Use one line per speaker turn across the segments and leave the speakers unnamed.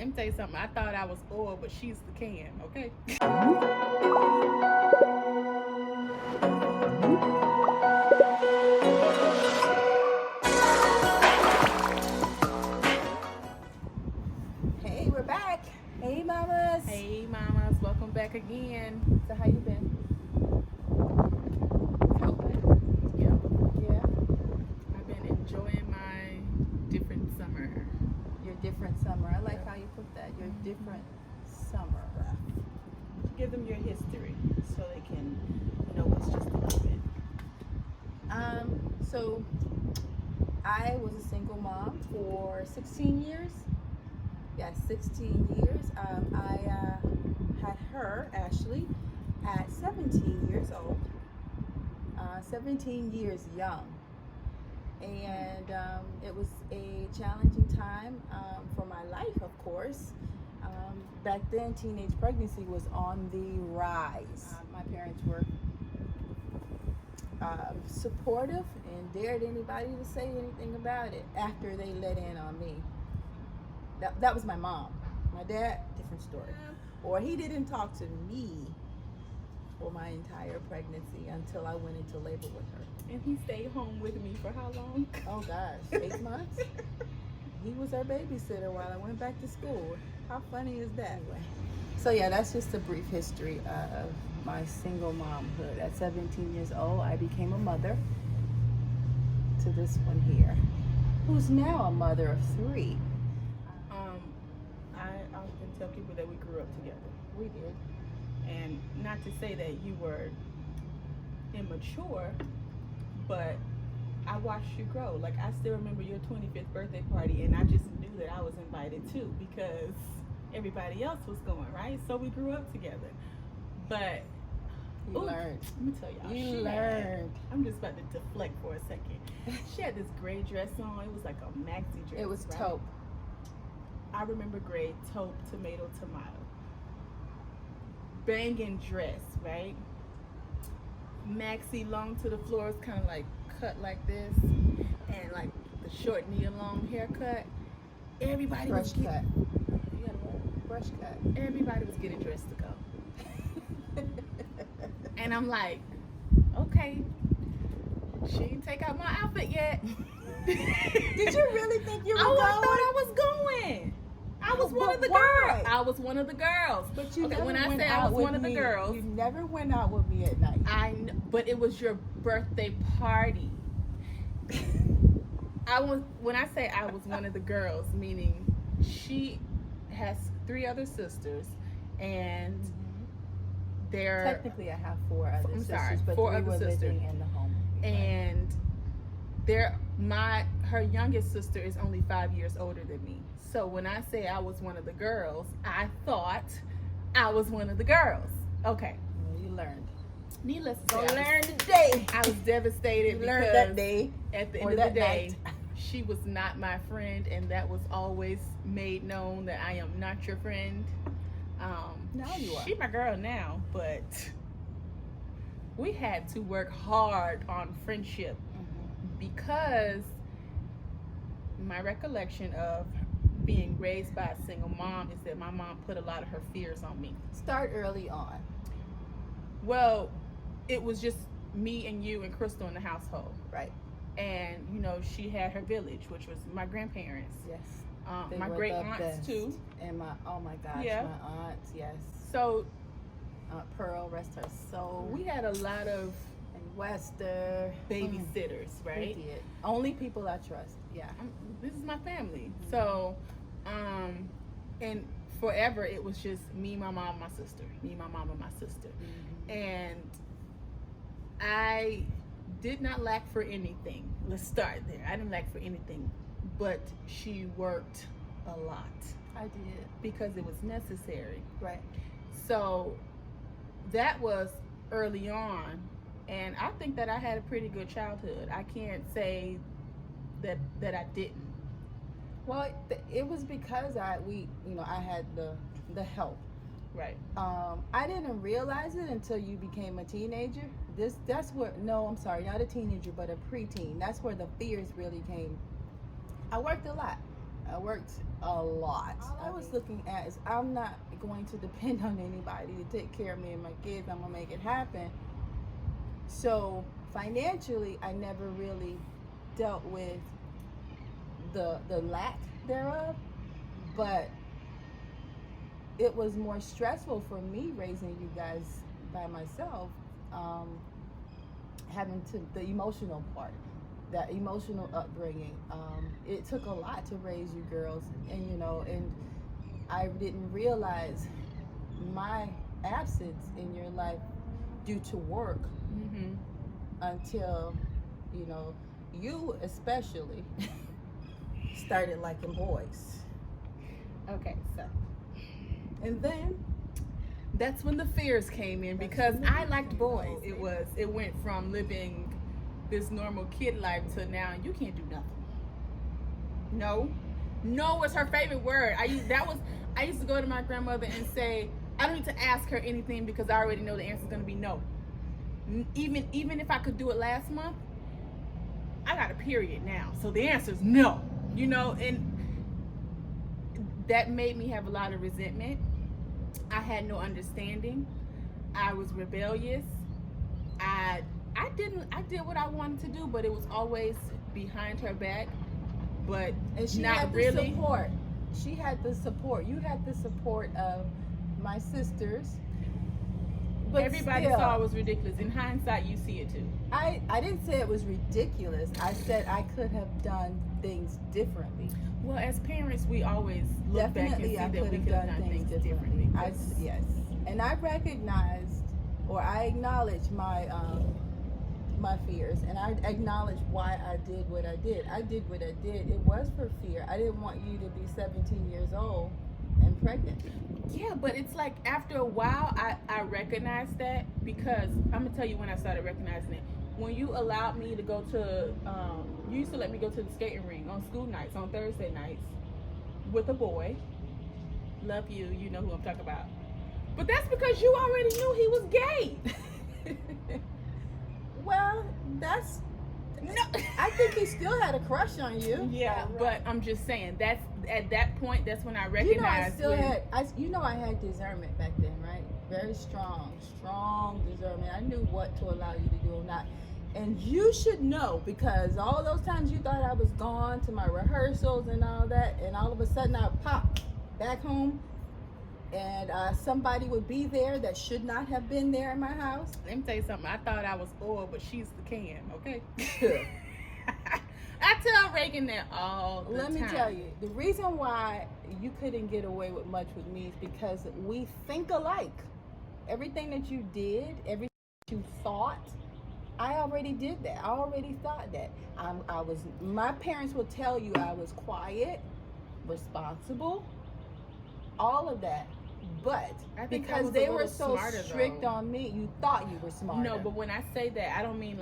Let me tell you something. I thought I was oil, but she's the can, okay?
Hey, we're back. Hey, mamas.
Hey, mamas. Welcome back again.
So how you been?
Yep.
Yeah.
I've been enjoying my different summer.
Your different summer. I like how you put that. Your different summer.
Give them your history so they can know us just a little bit.
So I was a single mom for 16 years. Yeah, 16 years. I had her, Ashley, at 17 years old. 17 years young. And it was a challenging time for my life, of course. Back then, teenage pregnancy was on the rise. My parents were supportive and dared anybody to say anything about it after they let in on me. That was my mom. My dad, different story. Or he didn't talk to me for my entire pregnancy until I went into labor with her.
And he stayed home with me for how long?
Oh gosh, 8 months? He was our babysitter while I went back to school. How funny is that? Anyway. So yeah, that's just a brief history of my single momhood. At 17 years old, I became a mother to this one here, who's now a mother of 3.
I often tell people that we grew up together.
We did.
And not to say that you were immature, but I watched you grow. Like, I still remember your 25th birthday party, and I just knew that I was invited too because everybody else was going, right? So we grew up together. But
You learned.
let me tell y'all,
You
she
learned.
I'm just about to deflect for a second. She had this gray dress on. It was like a maxi dress.
It was
right?
taupe.
I remember gray, taupe, tomato. Banging dress, right? Maxi long to the floor, it's kind of like cut like this, and like the short knee long haircut. Everybody
Brush
was
cut.
getting, you gotta what?
Brush cut.
Everybody was getting dressed to go, and I'm like, okay, she didn't take out my outfit yet.
Did you really think you were
I
going?
thought I was going. I was one
But
of the
why?
girls. I was one of the girls.
But you
Okay,
never
when I
went
say I
out
was
with
one of the
me.
girls,
You never went out with me at night.
But it was your birthday party. When I say I was one of the girls, meaning she has 3 other sisters, and they're
Technically, I have 4 other
I'm
sisters,
sorry,
but
4
3
other
were
sisters.
living in the home.
and her youngest sister is only 5 years older than me. So when I say I was one of the girls, I thought I was one of the girls. Okay.
Well, you learned.
Needless to
So
say,
learn today.
I was devastated
You
because
learned that day.
at the
or
end of
that
the day,
night.
she was not my friend, and that was always made known that I am not your friend.
Now you are.
She my girl now, but we had to work hard on friendship because my recollection of being raised by a single mom is that my mom put a lot of her fears on me.
Start early on.
Well, it was just me and you and Crystal in the household.
Right.
And, she had her village, which was my grandparents.
Yes. They
My
were
great
the
aunts,
best.
too.
And oh my gosh,
Yeah.
my aunts, yes.
So
Aunt Pearl, rest her soul.
we had a lot of
And Wester.
babysitters, right?
We did. Only people I trust. Yeah.
This is my family. So, and forever it was just me, my mom, my sister. Me, my mom, and my sister. And I did not lack for anything. Let's start there. I didn't lack for anything, but she worked a lot
I did.
because it was necessary.
Right.
So that was early on, and I think that I had a pretty good childhood. I can't say that I didn't.
Well, it was because I had the help.
Right.
I didn't realize it until you became a teenager. That's where I'm sorry, not a teenager, but a preteen. That's where the fears really came. I worked a lot. I worked a lot. I was looking at is I'm not going to depend on anybody to take care of me and my kids. I'm gonna make it happen. So financially, I never really dealt with the lack thereof, but it was more stressful for me raising you guys by myself, having to the emotional part, that emotional upbringing. It took a lot to raise you girls, and and I didn't realize my absence in your life due to work until you especially started liking boys.
Okay, so
And then
that's when the fears came in, because I liked boys. It went from living this normal kid life to now you can't do nothing. No was her favorite word. I used to go to my grandmother and say, I don't need to ask her anything because I already know the answer's gonna be no. Even if I could do it last month, I got a period now, so the answer's no. And that made me have a lot of resentment. I had no understanding. I was rebellious. I did what I wanted to do, but it was always behind her back. But
and she
not
had the
really.
support. She had the support. You had the support of my sisters. But
Everybody
still,
saw it was ridiculous. In hindsight, you see it too.
I didn't say it was ridiculous. I said I could have done things differently.
Well, as parents, we always look
Definitely,
back and see
I
that we
could
could
have
have
done things
differently.
Yes, and I recognized, or I acknowledged my fears, and I acknowledged why I did what I did. I did what I did. It was for fear. I didn't want you to be 17 years old and pregnant.
Yeah, but it's like after a while, I recognized that, because I'm gonna tell you when I started recognizing it. When you allowed me to go to, you used to let me go to the skating ring on school nights, on Thursday nights, with a boy. Love you, you know who I'm talking about. But that's because you already knew he was gay.
Well, that's no. I think he still had a crush on you.
Yeah, but I'm just saying that's at that point. That's when I recognized.
I had discernment back then, right? Very strong discernment. I knew what to allow you to do or not. And you should know, because all those times you thought I was gone to my rehearsals and all that, and all of a sudden I pop back home, and somebody would be there that should not have been there in my house.
Let me tell you something. I thought I was oil, but she's the can. Okay. I tell Reagan that all the time.
Let me tell you, the reason why you couldn't get away with much with me is because we think alike. Everything that you did, everything that you thought, I already did that. I already thought that. My parents will tell you I was quiet, responsible, all of that. But because they were so strict on me, you thought you were smarter.
No, but when I say that, I don't mean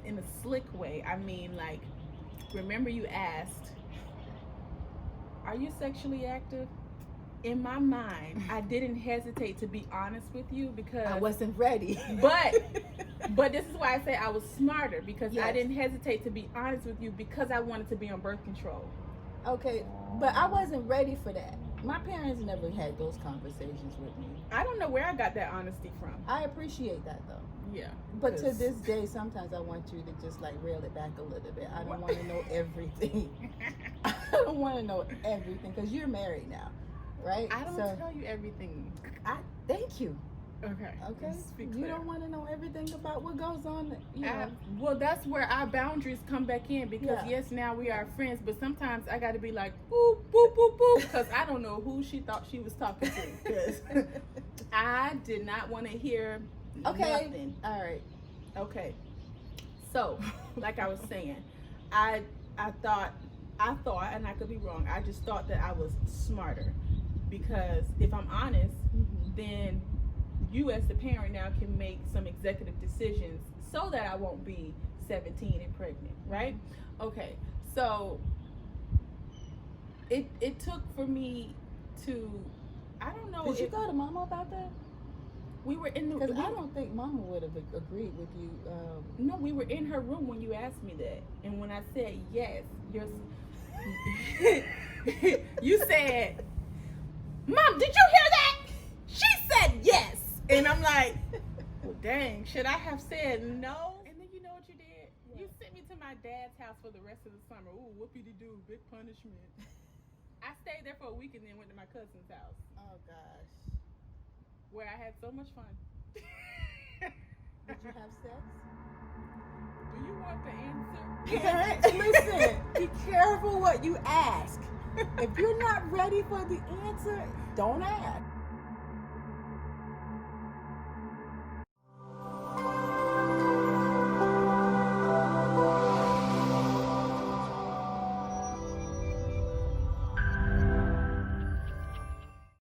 in a slick way. I mean, like, remember you asked, are you sexually active? In my mind, I didn't hesitate to be honest with you because
I wasn't ready.
But this is why I say I was smarter, because
Yes.
I didn't hesitate to be honest with you because I wanted to be on birth control.
Okay, but I wasn't ready for that. My parents never had those conversations with me.
I don't know where I got that honesty from.
I appreciate that though.
Yeah.
But to this day, sometimes I want you to just like reel it back a little bit. I don't want to know everything. I don't want to know everything because you're married now, right?
I don't tell you everything.
Thank you.
Okay.
Okay.
Let's be
You
clear.
don't want to know everything about what goes on.
Well, that's where our boundaries come back in, because yes, now we are friends, but sometimes I got to be like, boop, boop, boop, boop, because I don't know who she thought she was talking to, because I did not want to hear nothing.
All right.
Okay. So, like I was saying, I thought, and I could be wrong, I just thought that I was smarter, because if I'm honest, then you as the parent now can make some executive decisions so that I won't be 17 and pregnant, right? Okay, so it took for me to, I don't know.
Did you go to Mama about that?
We were in the,
because I don't think Mama would have agreed with you.
No, we were in her room when you asked me that, and when I said yes, You said, Mom, did you hear that? She said yes. And I'm like, well, dang, should I have said no? And then you know what you did?
What?
You sent me to my dad's house for the rest of the summer. Ooh, whoopie-de-doo, big punishment. I stayed there for a week and then went to my cousin's house
Oh gosh.
where I had so much fun.
Did you have sex?
Do you want the answer?
Parents, listen. Be careful what you ask. If you're not ready for the answer, don't ask.